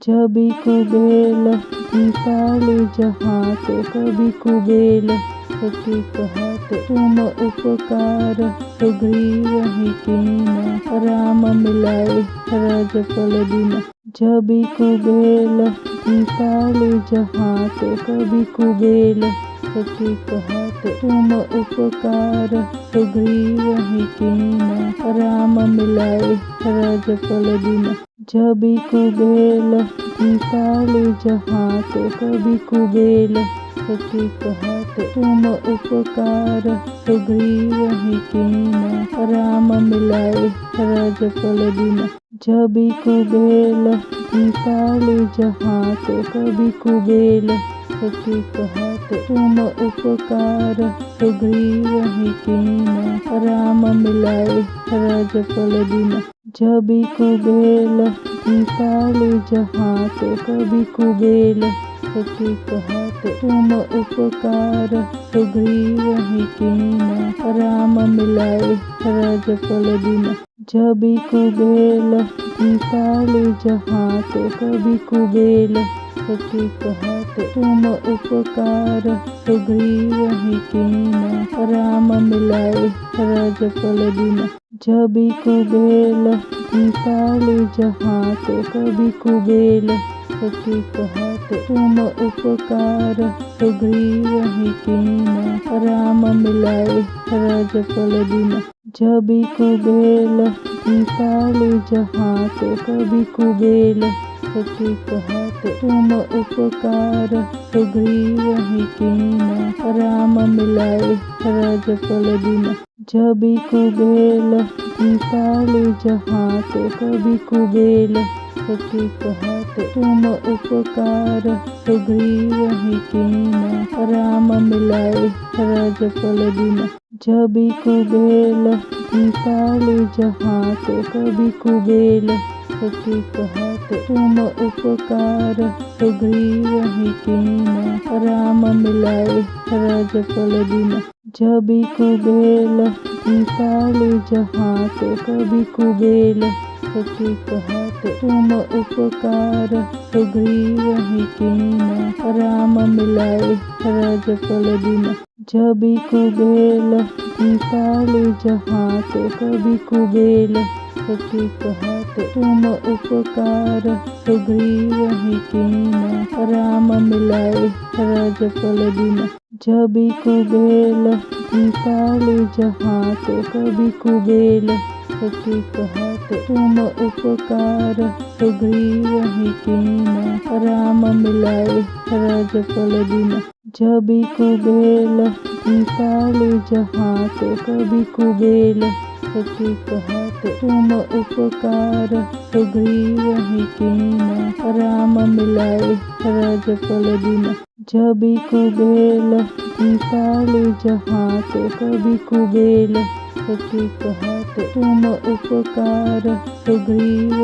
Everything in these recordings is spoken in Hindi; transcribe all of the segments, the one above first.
जबि कुबेल विशाल जहात कवि कुबेल सखी कहत तुम उपकार सुग्रीव कीना राम मिलाए रजपल दिन। जबि कुबेल विशाल जहात कवि कुबेल सखी कहत तुम उपकार सुग्रीव कीना राम मिलाए रजपल दिन। जबि कुबेल विशाल जहात कवि कुबेल सखी कहत तुम उपकार सुग्रीव कीना राम मिलाए रजपल दिन। जबि कुबेल विशाल जहात कवि कुबेल सखी कहत तुम उपकार सुग्रीव कीना राम मिलाए रजपल दिन। जबि कुबेल विशाल जहात कवि कुबेल सखी कहत तुम उपकार सुग्रीव कीना राम मिलाए रजपल दिन। जबि कुबेल विशाल जहात कवि कुबेल सखी कहत तुम उपकार सुग्रीव कीना राम मिलाए रजपल दिन। जबि कुबेल विशाल जहात कवि कुबेल सखी कहत तुम उपकार सुग्रीव कीना राम मिलाए रजपल दिन। जबि कुबेल विशाल जहात कवि कुबेल सखी कहत तुम उपकार सुग्रीव कीना राम मिलाए रजपल दिन। जबि कुबेल विशाल जहात कवि कुबेल सखी कहत तुम उपकार सुग्रीव कीना राम मिलाए रजपल दिन। जबि कुबेल विशाल जहात कवि कुबेल सखी कहत तुम उपकार सुग्रीव कीना राम मिलाए रजपल दिन। जबि कुबेल विशाल जहात कवि कुबेल सखी कहत तुम उपकार सुग्रीव कीना राम मिलाए रजपल दिन। जबि कुबेल विशाल जहात कवि कुबेल सखी कहत तुम उपकार सुग्रीव कीना राम मिलाए रजपल दिन। जबि कुबेल विशाल जहात कवि कुबेल सखी कहत तुम उपकार सुग्रीव कीना राम मिलाए रजपल दिन। जबि कुबेल विशाल जहात कवि कुबेल सखी कहत तुम उपकार सुग्रीव कीना राम मिलाए रजपल दिन। जबि कुबेल विशाल जहात कवि कुबेल सखी कहत तुम उपकार सुग्रीव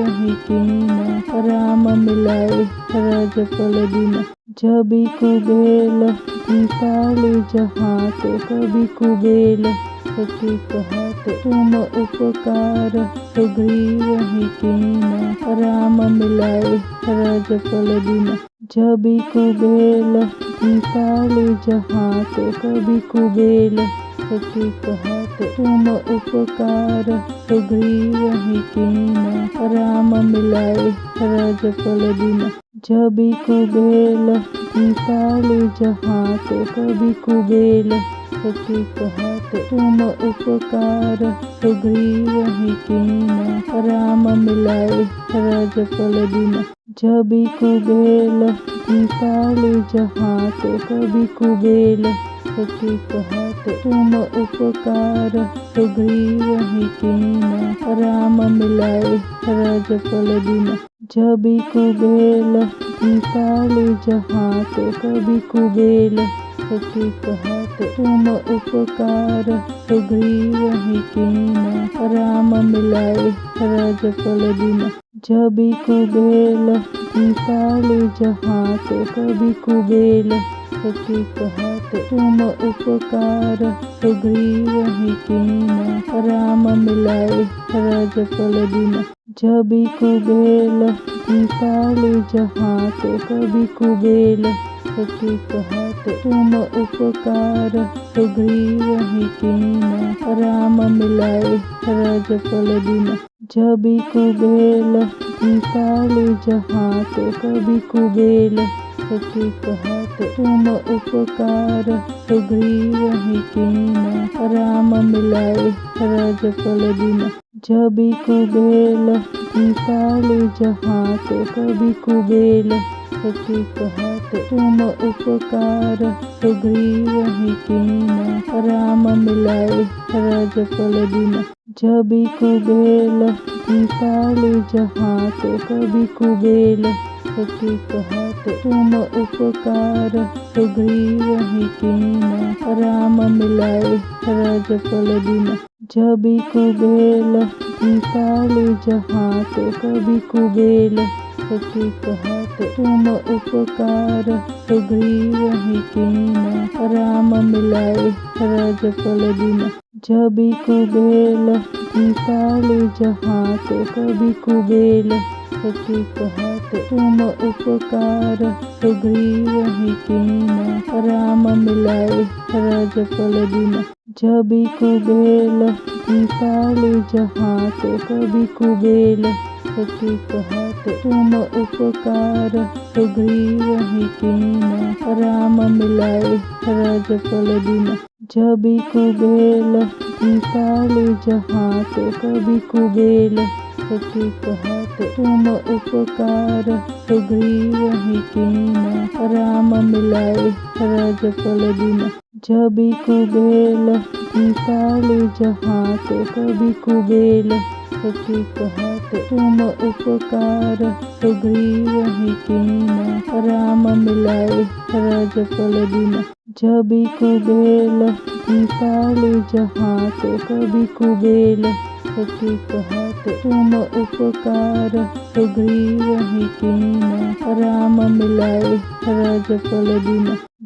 कीना राम मिलाए रजपल दिन। जबि कुबेल विशाल जहात कवि कुबेल सखी कहत तुम उपकार सुग्रीव कीना राम मिलाए रजपल दिन। जबि कुबेल विशाल जहात कवि कुबेल सखी कहत तुम उपकार सुग्रीव कीना राम मिलाए रजपल दिन। जबि कुबेल विशाल जहात कवि कुबेल सखी कहत तुम उपकार सुग्रीव कीना राम मिलाए रजपल दिन। जबि कुबेल विशाल जहात कवि कुबेल सखी कहत तुम उपकार सुग्रीव कीना राम मिलाए रजपल दिन। जबि कुबेल विशाल जहात कवि कुबेल सखी कहत तुम उपकार सुग्रीव कीना राम मिलाए रजपल दिन। जबि कुबेल विशाल जहात कवि कुबेल सखी कहत तुम उपकार सुग्रीव कीना राम मिलाए रजपल दिन। जबि कुबेल विशाले जहाँ ते कवि कुबेल सखी कहत तुम उपकार सुग्रीव ही कीना राम मिलाए रजपल दिन जबि कुबेल विशाले जहाँ ते कवि कुबेल सखी कहत तुम उपकार सुग्रीव ही कीना राम मिलाए रजपल दिन जबि कुबेल विशाले जहाँ ते कवि कुबेल सखी कहत तुम उपकार सुग्रीव ही कीना राम मिलाए रजपल दिन जबि कुबेल विशाले जहाँ ते कवि कुबेल सखी कहत तुम उपकार सुग्रीव ही कीना राम मिलाए रजपल दिन जबि कुबेल विशाले जहाँ ते कवि कुबेल सखी कहत तुम उपकार सुग्रीव ही कीना राम मिलाए रजपल दिन जबि कुबेल विशाले जहाँ ते कवि कुबेल सखी कहत तुम उपकार सुग्रीव ही कीना राम मिलाए रजपल दिन जबि कुबेल विशाले जहाँ ते कवि कुबेल सखी कहत तुम उपकार सुग्रीव ही कीना राम मिलाए रजपल दिन जबि कुबेल विशाले जहाँ ते कवि कुबेल सखी कहत तुम उपकार सुग्रीव ही कीना राम मिलाए रजपल दिन जबि कुबेल विशाले जहाँ ते कवि कुबेल सखी कहत तुम उपकार सुग्रीव ही कीना राम मिलाए रजपल दिन जबि कुबेल विशाले जहाँ ते कवि कुबेल सखी कहत तुम उपकार सुग्रीव ही कीना राम मिलाए रजपल दिन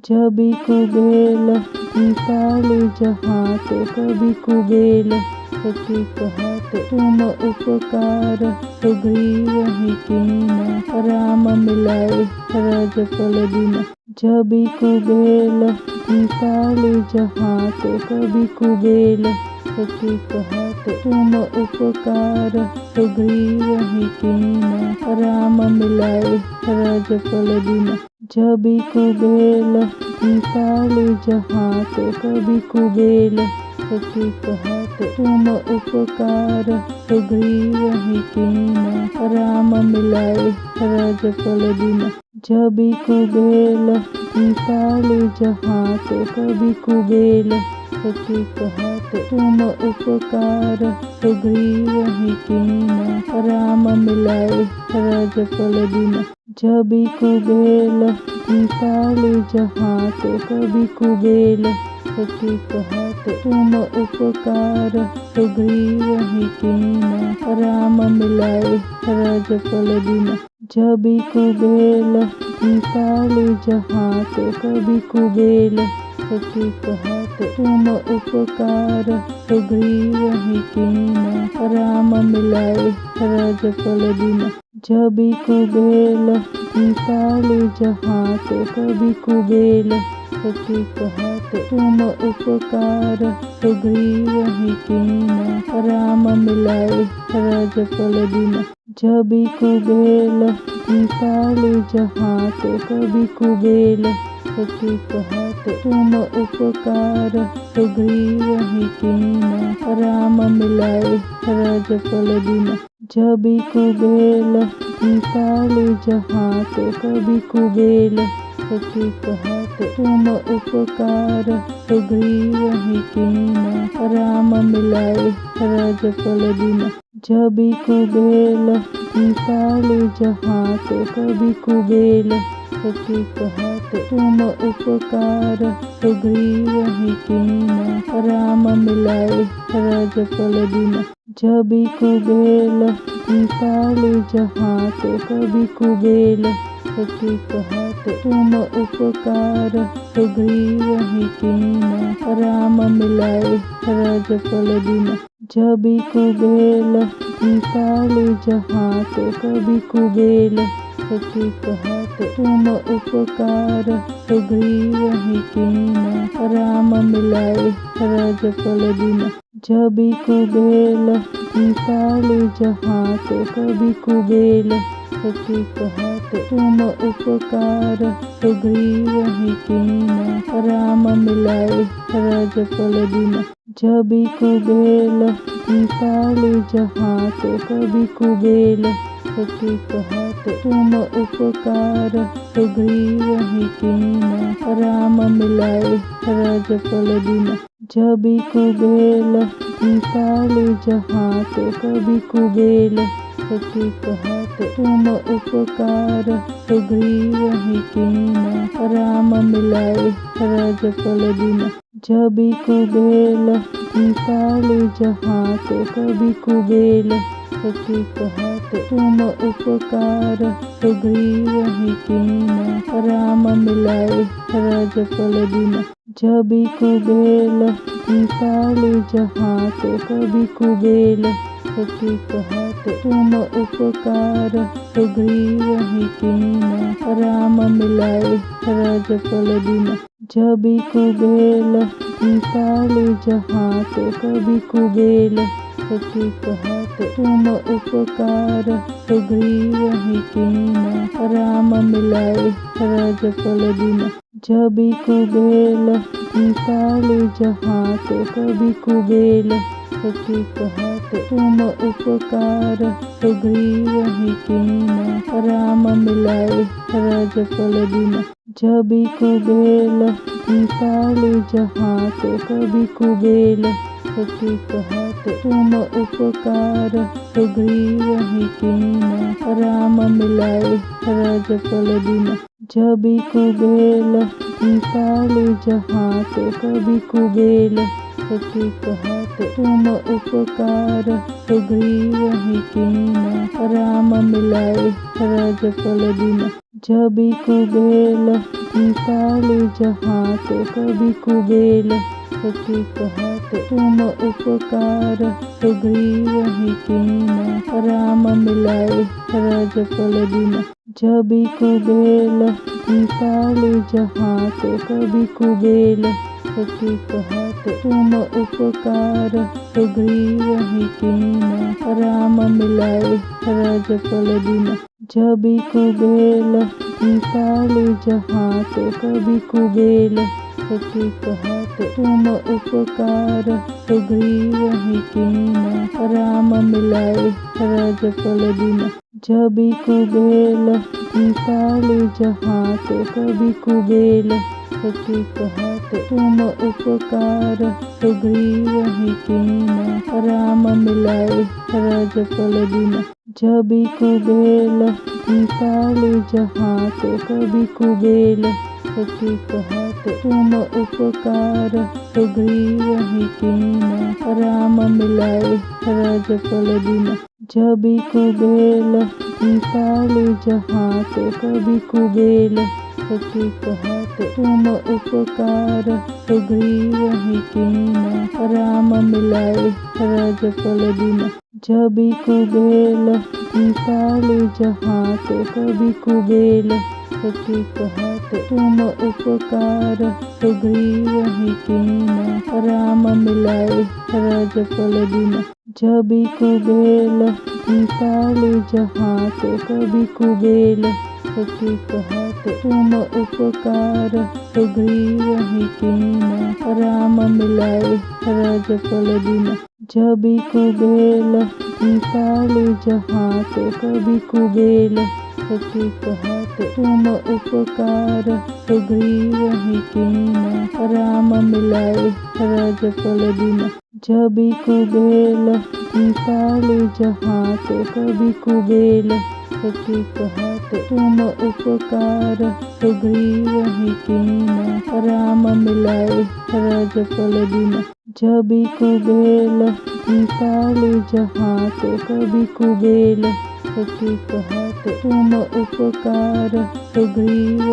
जबि कुबेल विशाले जहाँ ते कवि कुबेल सखी कहत तुम उपकार सुग्रीव ही कीना राम मिलाए रजपल दिन जबि कुबेल विशाले जहाँ ते कवि कुबेल सखी कहत तुम उपकार सुग्रीव ही कीना राम मिलाए रजपल दिन जबि कुबेल विशाले जहाँ ते कवि कुबेल सखी कहत तुम उपकार सुग्रीव ही कीना राम मिलाए रजपल दिन जबि कुबेल विशाले जहाँ ते कवि कुबेल सखी कहत तुम उपकार सुग्रीव ही कीना राम मिलाए रजपल दिन जबि कुबेल विशाले जहाँ ते कवि कुबेल सखी कहत तुम उपकार सुग्रीव ही कीना राम मिलाए रजपल दिन जबि कुबेल विशाले जहाँ ते कवि कुबेल सखी कहत तुम उपकार सुग्रीव ही कीना राम मिलाए रजपल दिन जबि कुबेल विशाले जहाँ ते कवि कुबेल सखी कहत तुम उपकार सुग्रीव ही कीना राम मिलाए रजपल दिन जबि कुबेल विशाले जहाँ ते कवि कुबेल सखी कहत तुम उपकार सुग्रीव ही कीना राम मिलाए रजपल दिन जबि कुबेल विशाले जहाँ ते कवि कुबेल सखी कहत तुम उपकार सुग्रीव ही कीना राम मिलाए रजपल दिन जबि कुबेल विशाले जहाँ ते कवि कुबेल सखी कहत तुम उपकार सुग्रीव ही कीना राम मिलाए रजपल दिन जबि कुबेल विशाले जहाँ ते कवि कुबेल सखी कहत तुम उपकार सुग्रीव ही कीना राम मिलाए रजपल दिन जबि कुबेल विशाले जहाँ ते कवि कुबेल सखी कहत तुम उपकार सुग्रीव कीना राम मिलाए राजपल दिन जबि कुबेल विशाले जहाँ ते कवि कुबेल सखी कहत तुम उपकार सुग्रीव कीना राम मिलाए राजपल दिन जबि कुबेल विशाले जहाँ ते कवि कुबेल सखी कहत तुम उपकार सुग्रीव कीना राम मिलाए राजपल दिन जबि कुबेल विशाले जहाँ ते कवि कुबेल सखी कहत तुम उपकार सुग्रीव कीना राम मिलाए राजपल दिन जबि कुबेल विशाले जहाँ ते कवि कुबेल सखी कहत तुम उपकार सुग्रीव कीना राम मिलाए राजपल दिन जबि कुबेल विशाले जहाँ ते कवि कुबेल सखी कहत तुम उपकार सुग्रीव कीना राम मिलाए राजपल दिन जबि कुबेल विशाले जहाँ ते कवि कुबेल सखी कहत तुम उपकार सुग्रीव कीना राम मिलाए राजपल दिन जबि कुबेल विशाले जहाँ ते कवि कुबेल सखी कहत तुम उपकार सुग्रीव कीना राम मिलाए राजपल दिन जबि कुबेल विशाले जहाँ ते कवि कुबेल सखी कहत तुम उपकार सुग्रीव कीना राम मिलाए राजपल दिन जबि कुबेल विशाले जहाँ ते कवि कुबेल सखी कहत तुम उपकार सुग्रीव कीना राम मिलाए राजपल दिन जबि कुबेल विशाले जहाँ ते कवि कुबेल सखी कहत तुम उपकार सुग्रीव कीना राम मिलाए राजपल दिन जबि कुबेल विशाले जहाँ ते कवि कुबेल सखी कहत तुम उपकार सुग्रीव कीना राम मिलाए राजपल दिन जबि कुबेल विशाले जहाँ ते कवि कुबेल सखी कहत तुम उपकार सुग्रीव कीना राम मिलाए राजपल दिन जबि कुबेल विशाले जहाँ ते कवि कुबेल सखी कहत तुम उपकार सुग्रीव कीना राम मिलाए राजपल दिन जबि कुबेल विशाले जहाँ ते कवि कुबेल सखी कहत तुम उपकार सुग्रीव कीना राम मिलाए राजपल दिन जबि कुबेल विशाले जहाँ ते कवि कुबेल सखी कहत तुम उपकार सुग्रीव कीना राम मिलाए राजपल दिन जबि कुबेल विशाले जहाँ ते कवि कुबेल सखी कहत तुम उपकार सुग्रीव कीना राम मिलाए राजपल दिन जबि कुबेल विशाले जहाँ ते कवि कुबेल सखी कहत तुम उपकार सुग्रीव कीना राम मिलाए राजपल दिन जबि कुबेल विशाले जहाँ ते कवि कुबेल सखी कहत तुम उपकार सुग्रीव कीना राम मिलाए राजपल दिन जबि कुबेल विशाले जहाँ ते कवि कुबेल सखी कहत तुम उपकार सुग्रीव कीना राम मिलाए राजपल दिन जबि कुबेल विशाले जहाँ ते कवि कुबेल सखी कहत तुम उपकार सुग्रीव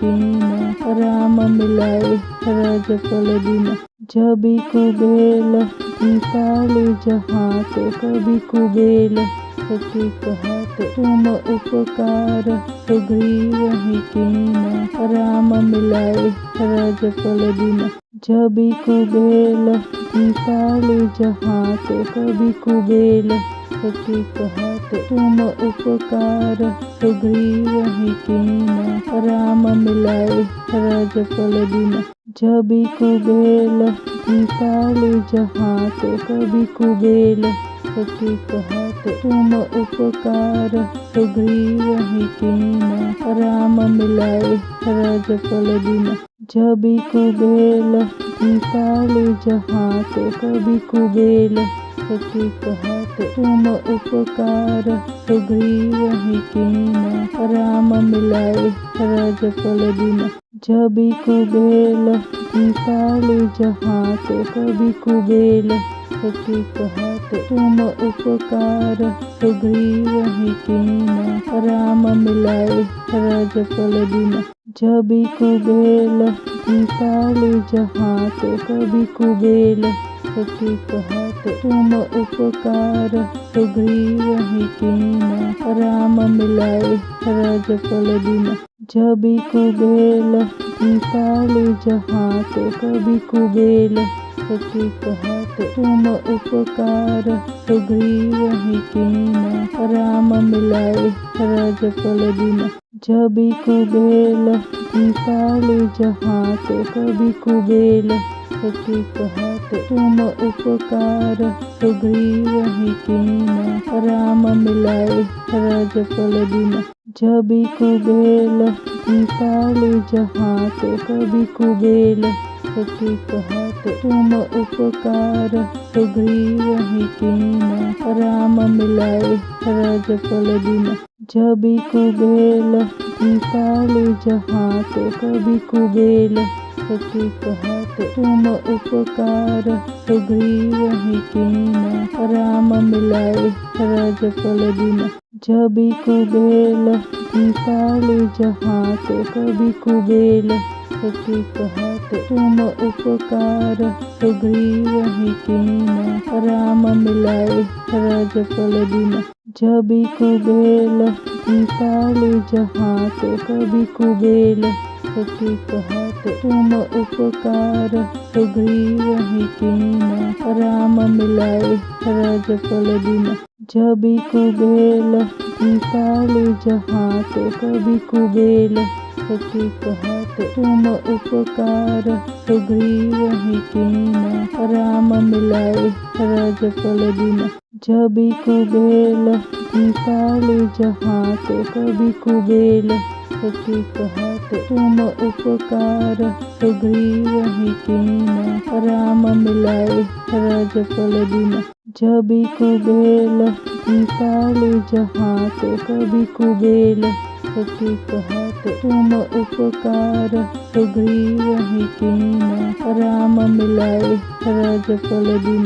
कीना राम मिलाए राजपल दिन जबि कुबेल विशाले जहाँ ते कवि कुबेल सखी कहत तुम उपकार सुग्रीव ही कीना राम मिलाए राजफल दिन जबि कुबेल विशाले जहाँ ते कवि कुबेल सखी कहत तुम उपकार सुग्रीव ही कीना राम मिलाए राजफल दिन जबि कुबेल विशाले जहाँ ते कवि कुबेल सखी कहत तुम उपकार सुग्रीव ही कीना राम मिलाए राजफल दिन जबि कुबेल विशाले जहाँ ते कवि कुबेल सखी कहत तुम उपकार सुग्रीव ही कीना राम मिलाए राजफल दिन जबि कुबेल विशाले जहाँ ते कवि कुबेल सखी कहत तुम उपकार सुग्रीव ही कीना राम मिलाए राजफल दिन जबि कुबेल विशाले जहाँ ते कवि कुबेल सखी कहत तुम उपकार सुग्रीव ही कीना राम मिलाए राजफल दिन जबि कुबेल विशाले जहाँ ते कवि कुबेल सखी कहत तुम उपकार सुग्रीव ही कीना राम मिलाए राजफल दिन जबि कुबेल विशाले जहाँ ते कवि कुबेल सखी कहत तुम उपकार सुग्रीव ही कीना राम मिलाए राजफल दिन जबि कुबेल विशाले जहाँ ते कवि कुबेल सखी कहत तुम उपकार सुग्रीव ही कीना राम मिलाए राजफल दिन जबि कुबेल विशाले जहाँ ते कवि कुबेल सखी कहत तुम उपकार सुग्रीव ही कीना राम मिलाए राजफल दिन जबि कुबेल विशाले जहाँ ते कवि कुबेल सखी कहत तुम उपकार सुग्रीव ही कीना राम मिलाए राजफल दिन जबि कुबेल विशाले जहाँ ते कवि कुबेल सखी कहत तुम उपकार सुग्रीव ही कीना राम मिलाए राजफल दिन जबि कुबेल विशाले जहाँ ते कवि कुबेल सखी कहत तुम उपकार सुग्रीव ही कीना राम मिलाए राजफल दिन जबि कुबेल विशाले जहाँ ते कवि कुबेल सखी कहत तुम उपकार सुग्रीव ही कीना राम मिलाए राजफल दिन जबि कुबेल विशाले जहाँ ते कवि कुबेल सखी कहत तुम उपकार सुग्रीव ही कीना राम मिलाए राजफल दिन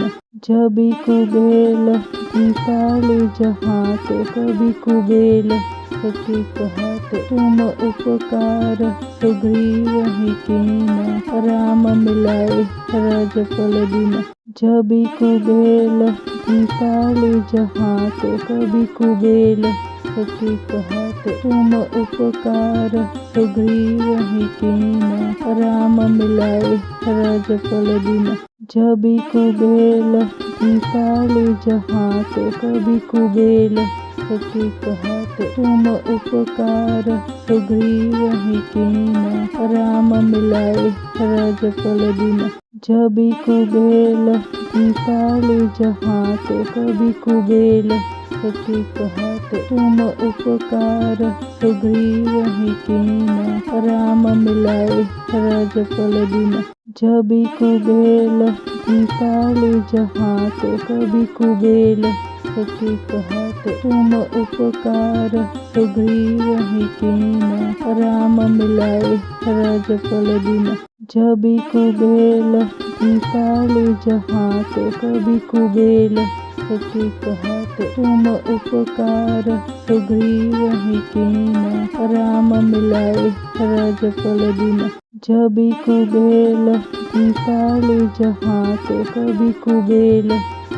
जबि कुबेल विशाले जहाँ ते कवि कुबेल सखी कहत तुम उपकार सुग्रीव ही कीना राम मिलाए राजफल दिन जबि कुबेल विशाले जहाँ ते कवि कुबेल सखी कहत तुम उपकार सुग्रीव ही कीना राम मिलाए राजफल दिन जबि कुबेल विशाले जहाँ ते कवि कुबेल सखी कहत तुम उपकार सुग्रीव ही कीना राम मिलाए राजफल दिन जबि कुबेल विशाले जहाँ ते कवि कुबेल सखी कहत तुम उपकार सुग्रीव ही कीना राम मिलाए राजफल दिन जबि कुबेल विशाले जहाँ ते कवि कुबेल सखी कहत तुम उपकार सुग्रीव ही कीना राम मिलाए राजफल दिन जबि कुबेल विशाले जहाँ ते कवि कुबेल सखी कहत तुम उपकार सुग्रीव ही कीना राम मिलाए राजफल दिन जबि कुबेल विशाल जहाँ ते कवि कुबेल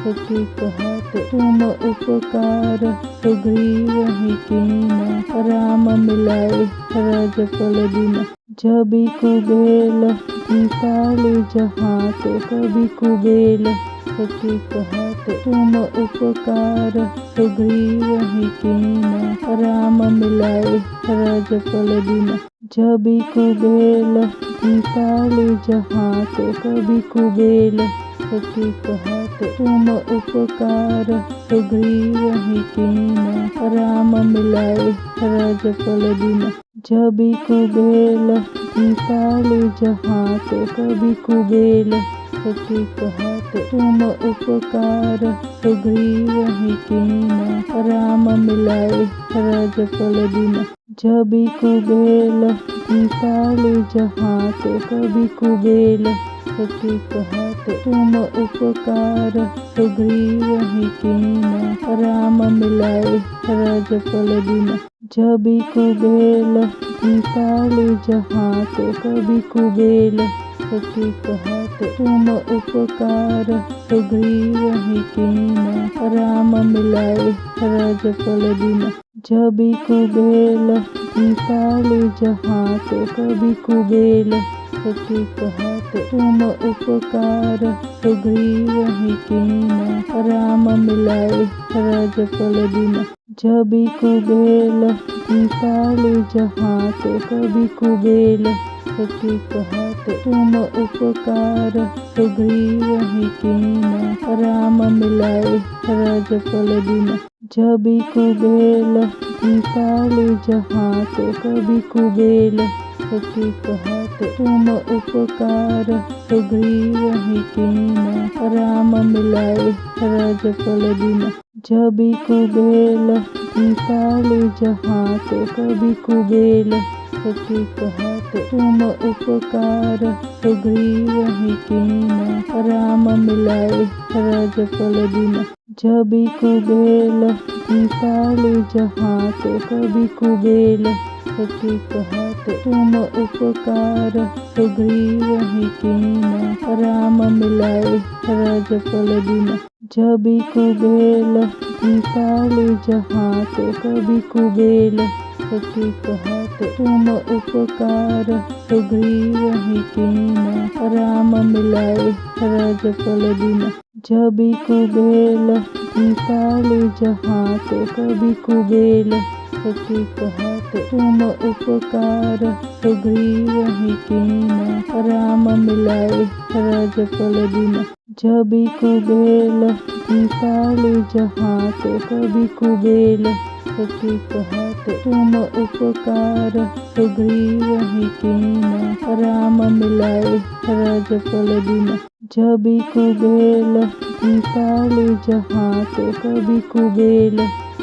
सखी कहत तुम उपकार सुग्रीव ही कीना राम मिलाए राजफल बिना जबि कुबेल विशाल जहाँ ते कवि कुबेल सखी कहत तुम उपकार सुग्रीव ही कीना राम मिलाए राजफल बिना जबि कुबेल विशाल जहाँ ते कवि कुबेल सखी कहत तुम उपकार सुग्रीव ही कीना राम मिलाए राजफल बिना जबि कुबेल विशाल जहाँ ते कवि कुबेल सखी कहत तुम उपकार सुग्रीव ही कीना राम मिलाए राजफल बिना जबि कुबेल विशाल जहाँ ते कवि कुबेल सखी कहत तुम उपकार सुग्रीव ही कीना राम मिलाए राजफल बिना जबि कुबेल विशाल जहाँ ते कवि कुबेल सखी कहत तुम उपकार सुग्रीव ही कीना राम मिलाए राजफल बिना जबि कुबेल विशाल जहाँ ते कवि कुबेल सखी कहत तुम उपकार सुग्रीव ही कीना राम मिलाए राजफल बिना जबि कुबेल विशाल जहाँ ते कवि कुबेल सखी कहत तुम उपकार सुग्रीव ही कीना राम मिलाए राजफल बिना जबि कुबेल विशाल जहाँ ते कवि कुबेल सखी कहत तुम उपकार सुग्रीव ही कीना राम मिलाए राजफल बिना जबि कुबेल विशाल जहाँ ते कवि कुबेल सखी कहत तुम उपकार सुग्रीव ही कीना राम मिलाए राजफल बिना जबि कुबेल विशाल जहाँ ते कवि कुबेल सखी कहत तुम उपकार सुग्रीव ही कीना राम मिलाए राजफल बिना जबि कुबेल विशाल जहाँ ते कवि कुबेल सखी कहत तुम उपकार सुग्रीव ही कीना राम मिलाए राजफल बिना जबि कुबेल विशाल जहाँ ते कवि कुबेल सखी कहत तुम उपकार सुग्रीव ही कीना राम मिलाए राजफल बिना जबि कुबेल विशाल जहाँ ते कवि कुबेल सखी कहत तुम उपकार सुग्रीव ही कीना राम मिलाए राजफल बिना जबि कुबेल विशाल जहाँ ते कवि कुबेल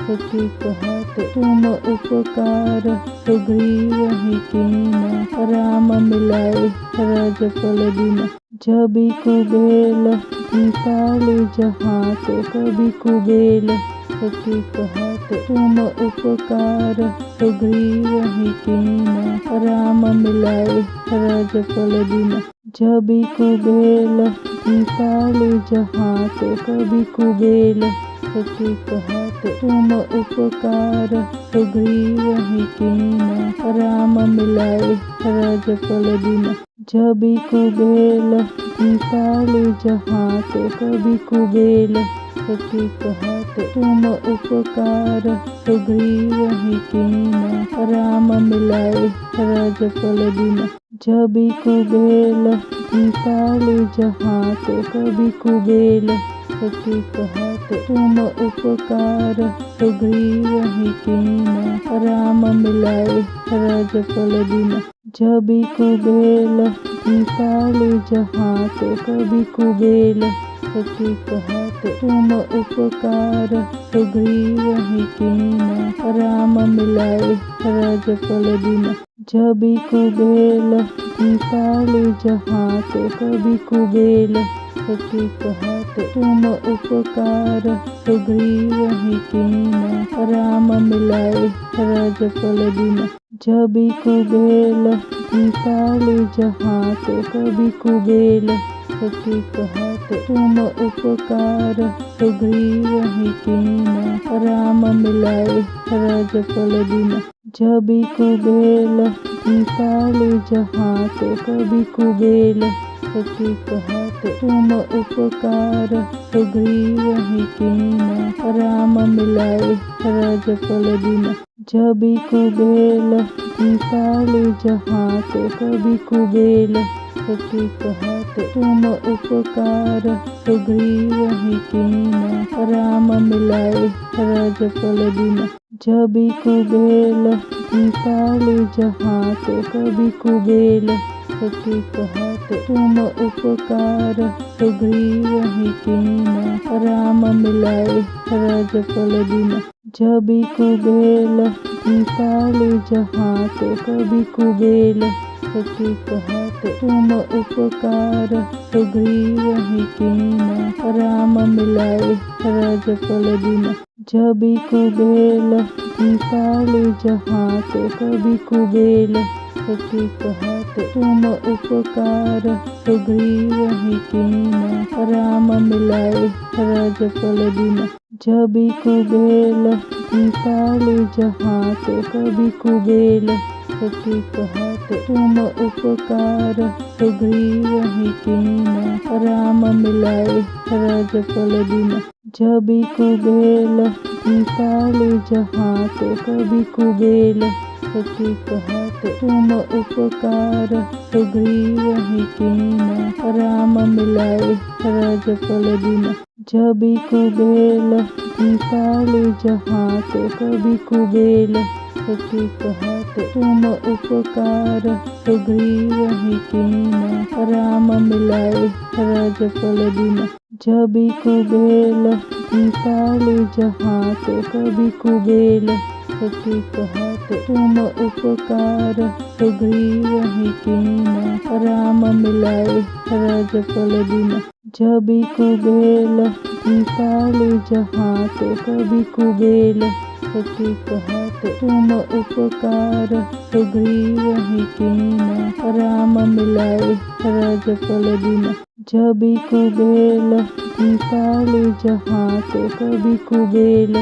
सखी कहत तुम उपकार सुग्रीव ही कीना राम मिलाए राजफल बिना जबि कुबेल विशाल जहाँ ते कवि कुबेल सखी कहत तुम उपकार सुग्रीव ही कीना राम मिलाए राजफल बिना जबि कुबेल विशाल जहाँ ते कवि कुबेल सखी कहत तुम उपकार सुग्रीव ही कीना राम मिलाए राजफल बिना जबि कुबेल विशाल जहाँ ते कवि कुबेल सखी कहत तुम उपकार सुग्रीव ही कीना राम मिलाए राजफल बिना जबि कुबेल विशाल जहाँ ते कवि कुबेल सखी कहत तुम उपकार सुग्रीव ही कीना राम मिलाए राजफल बिना जबि कुबेल विशाल जहाँ ते कवि कुबेल सखी कहत तुम उपकार सुग्रीव ही कीना राम मिलाए राजफल बिना जबि कुबेल विशाल जहाँ ते कवि कुबेल सखी कहत तुम उपकार सुग्रीव ही कीना राम मिलाए राजफल बिना जबि कुबेल निकाले जहाँ ते कभी कुबेल सखी कहत तुम उपकार सुग्रीव ही कीना राम मिलाए राजफल बिना जबी कुबेल निकाले जहाँ ते कभी कुबेल सखी कहत तुम उपकार सुग्रीव ही कीना राम मिलाए राजफल बिना जबी कुबेल निकाले जहाँ ते कभी कुबेल सखी कहत तुम उपकार सुग्रीव ही कीना राम मिलाए राजफल बिना जबी कुबेल निकाले जहाँ ते कभी कुबेल सखी कहत तुम उपकार सुग्रीव ही कीना राम मिलाए राजफल बिना जबी कुबेल निकाले जहाँ ते कभी कुबेल सखी कहत तुम उपकार सुग्रीव ही कीना राम मिलाए राजफल बिना जबी कुबेल निकाले जहाँ ते कभी कुबेल सखी कहत तुम उपकार सुग्रीव ही कीना राम मिलाए राजफल बिना जबी कुबेल निकाले जहाँ ते कभी कुबेल सखी कहत तुम उपकार सुग्रीव ही कीना राम मिलाए राजफल बिना जबी कुबेल निकाले जहाँ ते कभी कुबेल सखी कहत तुम उपकार सुग्रीव ही कीना राम मिलाए राजफल बिना जबी कुबेल निकाले जहाँ ते कभी कुबेल सखी कहत तुम उपकार सुग्रीव ही कीना राम मिलाए राजफल बिना जबी कुबेल निकाले जहाँ ते कभी कुबेल सखी कहत तुम उपकार सुग्रीव ही कीना राम मिलाए राजफल बिना जबी कुबेल निकाले जहाँ ते कभी कुबेल सखी कहत तुम उपकार सुग्रीव ही कीना राम मिलाए राजफल बिना जबी कुबेल निकाले जहाँ ते कभी कुबेल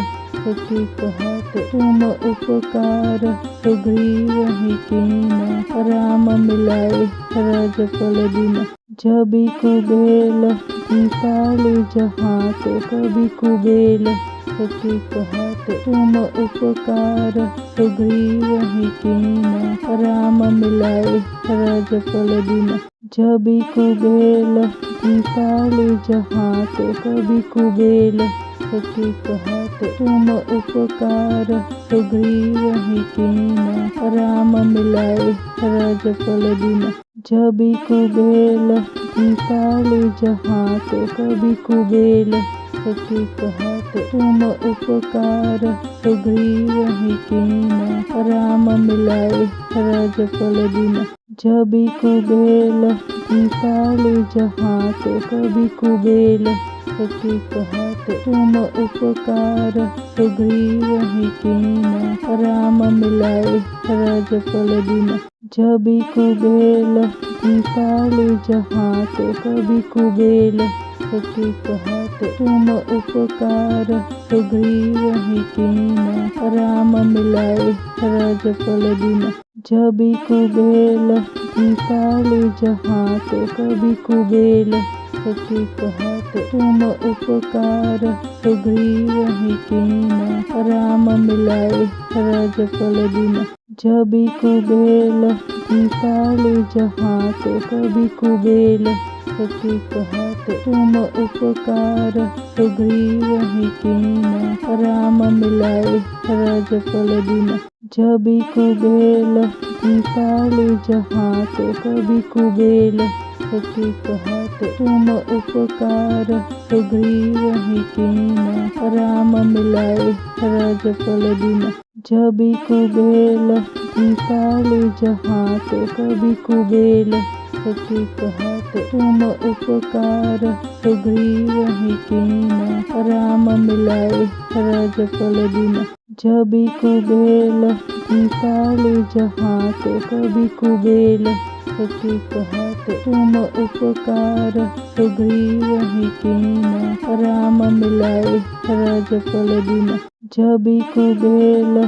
सखी कहत तुम उपकार सुग्रीव ही कीना राम मिलाए राजफल बिना जबी कुबेल निकाले जहाँ ते कभी कुबेल सखी कहत तुम उपकार सुग्रीव ही कीना राम मिलाए राजफल बिना जबी कुबेल निकाले जहाँ ते कभी कुबेल सखी कहत तुम उपकार सुग्रीव ही कीना राम मिलाए राजफल बिना जबी कुबेल निकाले जहाँ ते कभी कुबेल सखी कहत तुम उपकार सुग्रीव ही कीना राम मिलाए राजफल बिना जबी कुबेल निकाले जहाँ ते कभी कुबेल सखी कहत तुम उपकार सुग्रीव ही कीना राम मिलाए राजफल बिना जबी कुबेल निकाले जहाँ ते कभी कुबेल सखी कहत तुम उपकार सुग्रीव ही कीना राम मिलाए राजफल बिना जबी कुबेल निकाले जहाँ ते कभी कुबेल सखी कहत तुम उपकार सुग्रीव ही कीना राम मिलाए राजफल बिना जबी कुबेल निकाले जहाँ ते कभी कुबेल सखी कहत तुम उपकार सुग्रीव ही कीना राम मिलाए राजफल बिना जबी कुबेल निकाले जहाँ ते कभी कुबेल सखी कहत तुम उपकार सुग्रीव ही कीना राम मिलाए राजफल बिना जबी कुबेल निकाले जहाँ ते कभी कुबेल सखी कहत तुम उपकार सुग्रीव ही कीना राम मिलाए राजफल बिना जबी कुबेल पाले जहाँ ते कभी कुबेल सखी कहत तुम उपकार सुग्रीव ही कीना राम मिलाए राजफल बिना। जबि कुबेल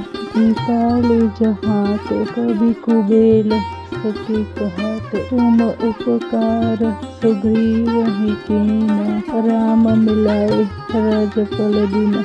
पाले जहाँ ते कभी कुबेल सखी कहत तुम उपकार सुग्रीव ही कीना राम मिलाए राजफल बिना।